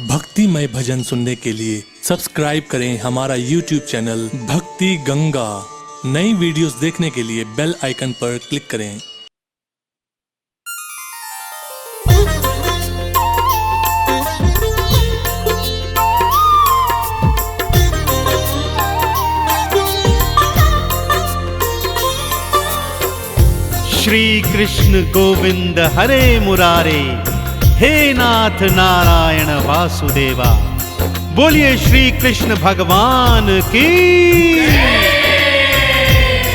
भक्तिमय भजन सुनने के लिए सब्सक्राइब करें हमारा YouTube चैनल भक्ति गंगा। नई वीडियोस देखने के लिए बेल आइकन पर क्लिक करें। श्री कृष्ण गोविंद हरे मुरारे, हे नाथ नारायण वासुदेवा। बोलिए श्री कृष्ण भगवान की।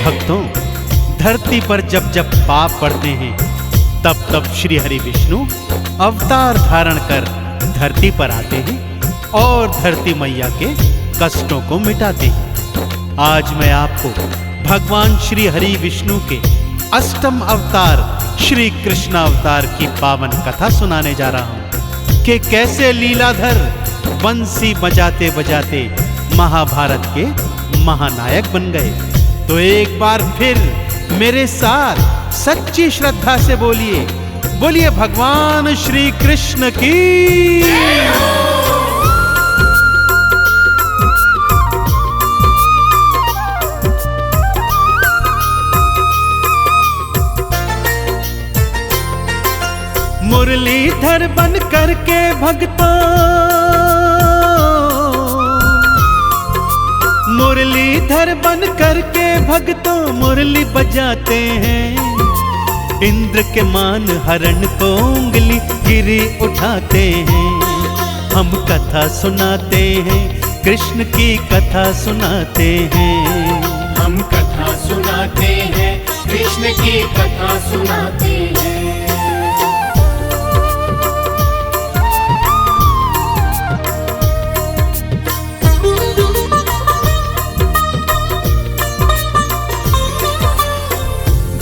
भक्तों, धरती पर जब जब पाप बढ़ते हैं तब तब श्री हरि विष्णु अवतार धारण कर धरती पर आते हैं और धरती मैया के कष्टों को मिटाते हैं। आज मैं आपको भगवान श्री हरि विष्णु के अष्टम अवतार श्री कृष्ण अवतार की पावन कथा सुनाने जा रहा हूं कि कैसे लीलाधर बंसी बजाते बजाते महाभारत के महानायक बन गए। तो एक बार फिर मेरे साथ सच्ची श्रद्धा से बोलिए, बोलिए भगवान श्री कृष्ण की। मुरलीधर बन करके भक्तों, मुरलीधर बन करके भक्तों मुरली बजाते हैं। इंद्र के मान हरण को उंगली गिरी उठाते हैं। हम कथा सुनाते हैं, कृष्ण की कथा सुनाते हैं। हम कथा सुनाते हैं, कृष्ण की कथा सुनाते हैं।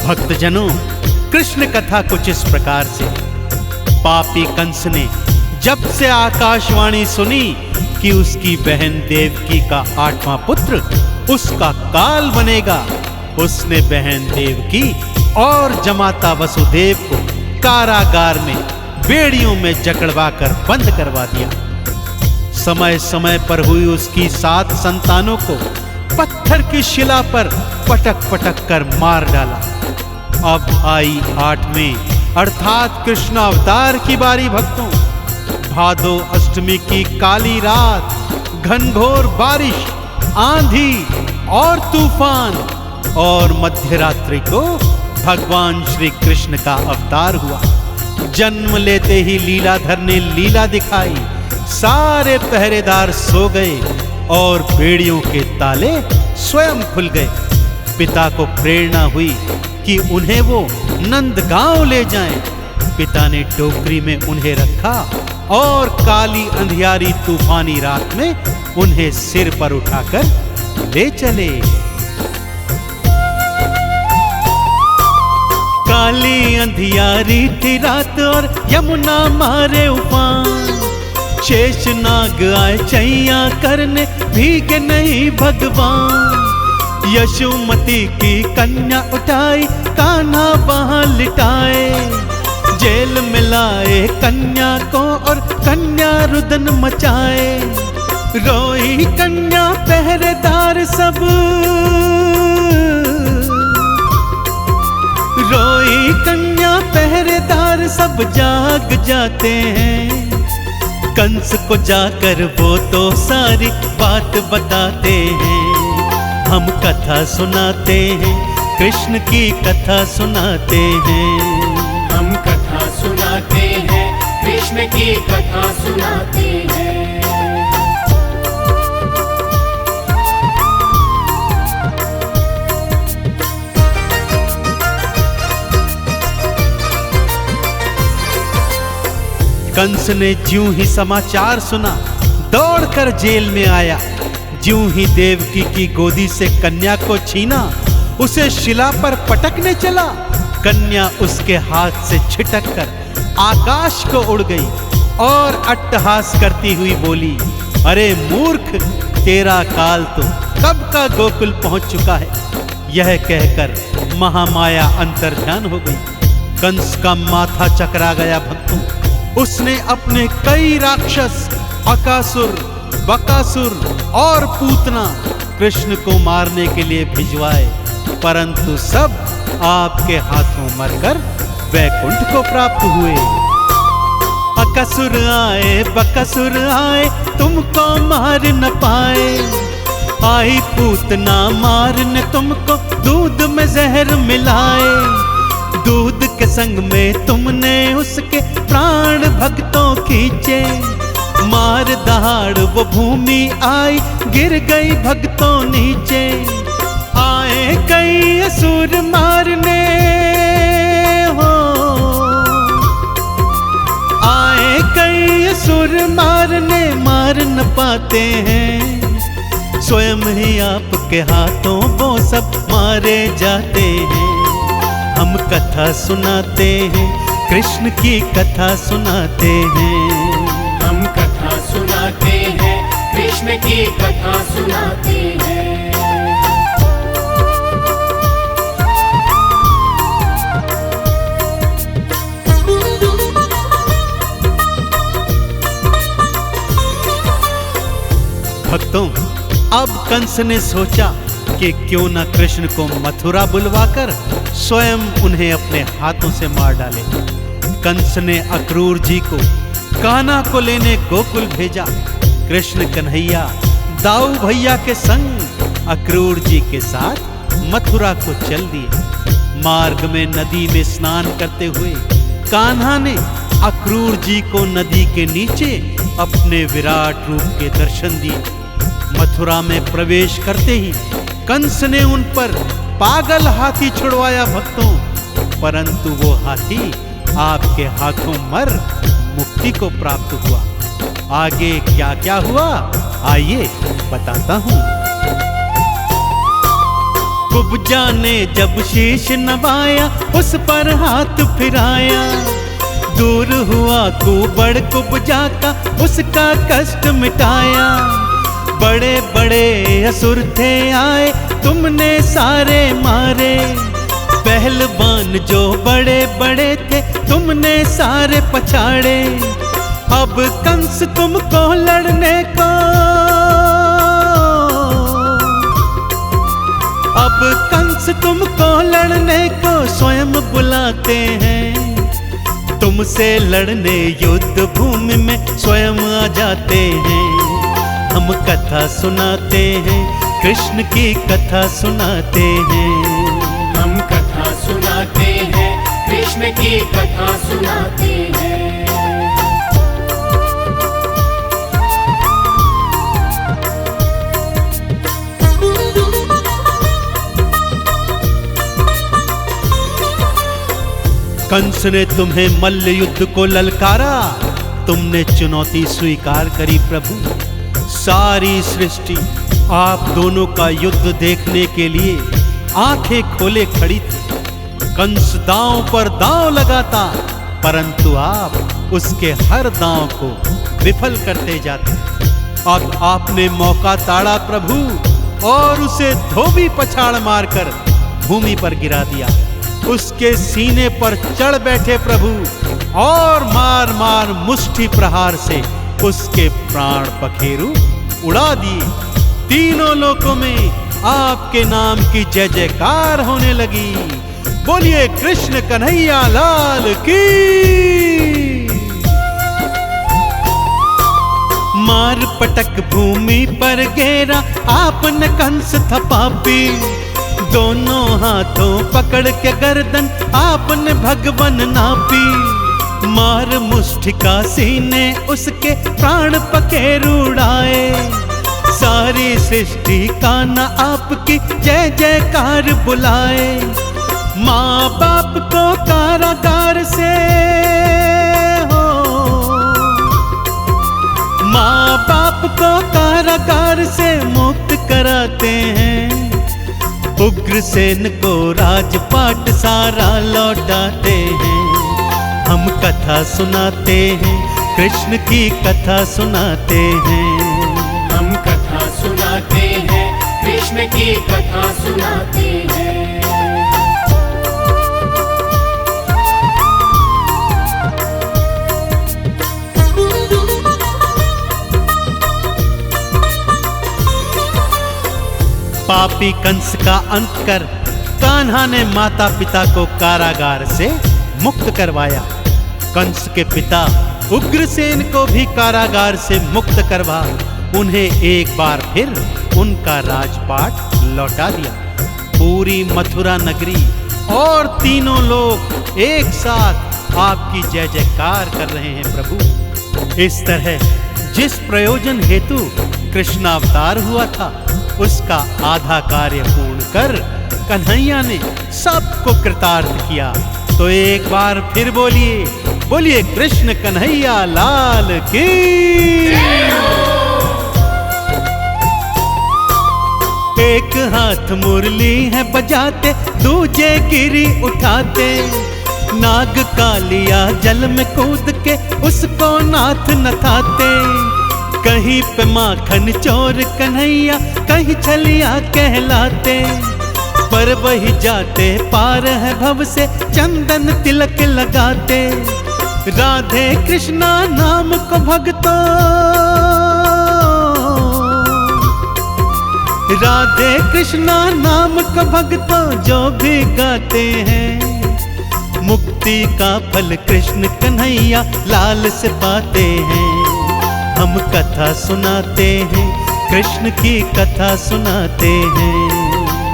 भक्तजनों, कृष्ण कथा कुछ इस प्रकार से। पापी कंस ने जब से आकाशवाणी सुनी कि उसकी बहन देवकी का 8वां पुत्र उसका काल बनेगा, उसने बहन देवकी और जमाता वसुदेव को कारागार में बेड़ियों में जकड़वा कर बंद करवा दिया। समय समय पर हुई उसकी 7 संतानों को पत्थर की शिला पर पटक पटक कर मार डाला। अब आई 8वें अर्थात कृष्ण अवतार की बारी। भक्तों, भादो अष्टमी की काली रात घनघोर बारिश, आंधी और तूफान और मध्य रात्रि को भगवान श्री कृष्ण का अवतार हुआ। जन्म लेते ही लीलाधर ने लीला दिखाई। सारे पहरेदार सो गए और बेड़ियों के ताले स्वयं खुल गए। पिता को प्रेरणा हुई कि उन्हें वो नंदगांव ले जाएं। पिता ने टोकरी में उन्हें रखा और काली अंधियारी तूफानी रात में उन्हें सिर पर उठाकर ले चले। काली अंधियारी थी रात और यमुना मारे उफान। शेषनाग आए चैया करने, भीगे नहीं भगवान। यशोमती की कन्या उठाई, कान्हा वहां लिटाए। जेल में लाए कन्या को और कन्या रुदन मचाए। रोई कन्या पहरेदार सब, रोई कन्या पहरेदार सब जाग जाते हैं। कंस को जाकर वो तो सारी बात बताते हैं। हम कथा सुनाते हैं, कृष्ण की कथा सुनाते हैं। हम कथा सुनाते हैं, कृष्ण की कथा सुनाते हैं। कंस ने ज्यों ही समाचार सुना दौड़कर जेल में आया। ज्यों ही देवकी की गोदी से कन्या को छीना, उसे शिला पर पटकने चला। कन्या उसके हाथ से छिटक कर आकाश को उड़ गई और अट्टहास करती हुई बोली, अरे मूर्ख, तेरा काल तो कब का गोकुल पहुंच चुका है। यह कहकर महामाया अंतर्ध्यान हो गई। कंस का माथा चकरा गया। भक्तों, उसने अपने कई राक्षस अकासुर, बकासुर और पूतना कृष्ण को मारने के लिए भिजवाए, परंतु सब आपके हाथों मरकर वैकुंठ को प्राप्त हुए। अकासुर आए, बकासुर आए, तुमको मार न पाए। आई पूतना मारने तुमको, दूध में जहर मिलाए। दूध के संग में तुमने उसके प्राण भक्तों खींचे। मार दहाड़ वो भूमि आई, गिर गई भक्तों नीचे। आए कई असुर मारने हो, आए कई असुर मारने, मार न पाते हैं। स्वयं ही आपके हाथों वो सब मारे जाते हैं। हम कथा सुनाते हैं, कृष्ण की कथा सुनाते हैं। हम कथा सुनाते हैं, कृष्ण की कथा सुनाते हैं। भक्तों, अब कंस ने सोचा कि क्यों न कृष्ण को मथुरा बुलवाकर स्वयं उन्हें अपने हाथों से मार डाले। कंस ने अक्रूर जी को कान्हा को लेने गोकुल भेजा। कृष्ण कन्हैया दाऊ भैया के संग अक्रूर जी के साथ मथुरा को चल दिए। मार्ग में नदी में स्नान करते हुए कान्हा ने अक्रूर जी को नदी के नीचे अपने विराट रूप के दर्शन दिए। मथुरा में प्रवेश करते ही कंस ने उन पर पागल हाथी छुड़वाया भक्तों, परंतु वो हाथी आपके हाथों मर मुक्ति को प्राप्त हुआ। आगे क्या क्या हुआ आइए बताता हूं। कुब्जा ने जब शीश नवाया, उस पर हाथ फिराया। दूर हुआ कुबड़ कुब्जा का, उसका कष्ट मिटाया। बड़े बड़े असुर थे आए, तुमने सारे मारे। पहलवान जो बड़े बड़े थे, तुमने सारे पछाड़े। अब कंस तुमको लड़ने को, अब कंस तुमको लड़ने को स्वयं बुलाते हैं। तुमसे लड़ने युद्ध भूमि में स्वयं आ जाते हैं। हम कथा सुनाते हैं, कृष्ण की कथा सुनाते हैं। हम कथा सुनाते हैं, कृष्ण की कथा सुनाते हैं। कंस ने तुम्हें मल्ल युद्ध को ललकारा, तुमने चुनौती स्वीकार करी प्रभु। सारी सृष्टि आप दोनों का युद्ध देखने के लिए आंखें खोले खड़ी थी। कंस दांव पर दांव लगाता, परंतु आप उसके हर दांव को विफल करते जाते। अब आपने मौका ताड़ा प्रभु और उसे धोबी पछाड़ मारकर भूमि पर गिरा दिया। उसके सीने पर चढ़ बैठे प्रभु और मार मार मुष्टि प्रहार से उसके प्राण पखेरु उड़ा दिए। तीनों लोकों में आपके नाम की जय जयकार होने लगी। बोलिए कृष्ण कन्हैया लाल की। मार पटक भूमि पर घेरा, आपने कंस था पापी। दोनों हाथों पकड़ के गर्दन आपने भगवन नापी। मार मुष्टिका सीने उसके प्राण पखेरु उड़ाए। सारी सृष्टि का न आपकी जय जयकार बुलाए। माँ बाप को कारागार से हो, माँ बाप को कारागार से मुक्त कराते हैं। उग्रसेन को राजपाट सारा लौटाते हैं। हम कथा सुनाते हैं, कृष्ण की कथा सुनाते हैं। हम कथा सुनाते हैं, कृष्ण की कथा सुनाते हैं। पापी कंस का अंत कर कान्हा ने माता पिता को कारागार से मुक्त करवाया। कंस के पिता उग्रसेन को भी कारागार से मुक्त करवा उन्हें एक बार फिर उनका राजपाट लौटा दिया। पूरी मथुरा नगरी और तीनों लोग एक साथ आपकी जय जयकार कर रहे हैं प्रभु। इस तरह जिस प्रयोजन हेतु कृष्णावतार हुआ था उसका आधा कार्य पूर्ण कर कन्हैया ने सबको कृतार्थ किया। तो एक बार फिर बोलिए, बोलिए कृष्ण कन्हैया लाल की। एक हाथ मुरली है बजाते, दूजे गिरी उठाते, नाग कालिया जल में कूद के उसको नाथ नथाते। कहीं पे माखन चोर कन्हैया, कहीं छलिया कहलाते, पर वही जाते पार है भव से चंदन तिलक लगाते। राधे कृष्णा नाम को भगतों, राधे कृष्णा नाम को भगतों जो भी गाते हैं, मुक्ति का फल कृष्ण कन्हैया लाल से पाते हैं। हम कथा सुनाते हैं, कृष्ण की कथा सुनाते हैं।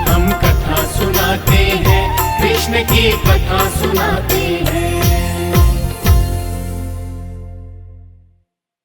हम कथा सुनाते हैं, कृष्ण की कथा सुनाते हैं।